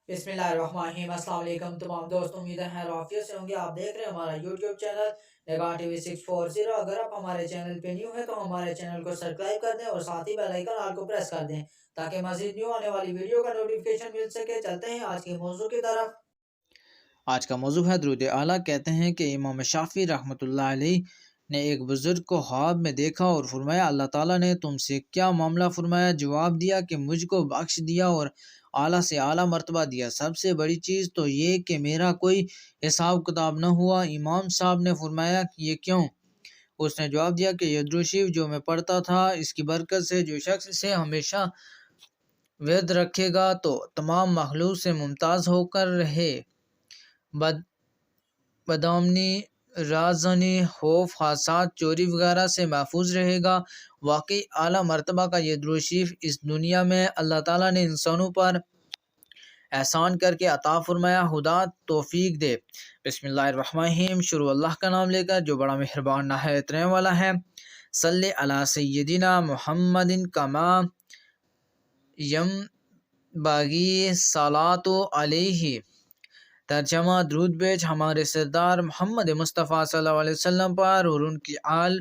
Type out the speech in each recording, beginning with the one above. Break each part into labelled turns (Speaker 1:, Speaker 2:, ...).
Speaker 1: बिस्मिल्लाहिर्रहमानिर्रहीम। अस्सलाम वालेकुम तमाम दोस्तों, उम्मीद है आफियत से होंगे। आप देख रहे हैं हमारा यूट्यूब चैनल निगाह टीवी 640। अगर आप हमारे चैनल पे न्यू है तो हमारे चैनल को सब्सक्राइब कर दें और साथ ही बेल आइकन ऑल को प्रेस कर दें ताकि मजीद न्यू आने वाली वीडियो का नोटिफिकेशन मिल सके। चलते हैं आज के मौजू की तरफ।
Speaker 2: आज का मौजू है दुरूद आला। कहते हैं कि इमाम शाफी रहमतुल्लाह अलैह ने एक बुजुर्ग को ख्वाब में देखा और फरमाया, अल्लाह ताला ने तुमसे क्या मामला फरमाया? जवाब दिया कि मुझको बख्श दिया और आला से आला मर्तबा दिया। सबसे बड़ी चीज़ तो ये कि मेरा कोई हिसाब किताब न हुआ। इमाम साहब ने फरमाया कि ये क्यों? उसने जवाब दिया कि ये दुरूद शरीफ जो मैं पढ़ता था, इसकी बरकत से जो शख्स इसे हमेशा विरद रखेगा तो तमाम मखलूक से मुमताज़ होकर रहे, बद बदअमनी, राज़नी, खौफ, हादसात, चोरी वगैरह से महफूज रहेगा। वाकई आला मर्तबा का ये दुरूद शरीफ इस दुनिया में अल्लाह ताला ने इंसानों पर एहसान करके अता फरमाया। खुदा तौफीक दे। बिस्मिल्लाहिर्रहमानिर्रहीम। शुरू अल्लाह का नाम लेकर जो बड़ा मेहरबान नहायत रहने वाला है। सल्ले अला सय्यदिना मुहम्मदिन कमा यम बागी सलातो अलैहि। तर्जमा, द्रूद भेज हमारे सरदार मोहम्मद मुस्तफ़ा सल्लल्लाहु अलैहि वसल्लम पर और उनकी आल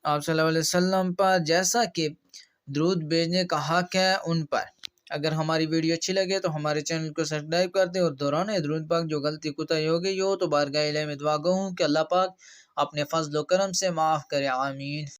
Speaker 2: आप सल्लल्लाहु अलैहि वसल्लम पर जैसा कि द्रूद भेजने का हक है उन पर। अगर हमारी वीडियो अच्छी लगे तो हमारे चैनल को सब्सक्राइब कर दें और दौरान द्रूद पाक जो गलती कोताही हो गई हो तो बारगाह इलाही में दुआ गो हूँ कि अल्लाह पाक अपने फजल व करम से माफ़ करे। आमीन।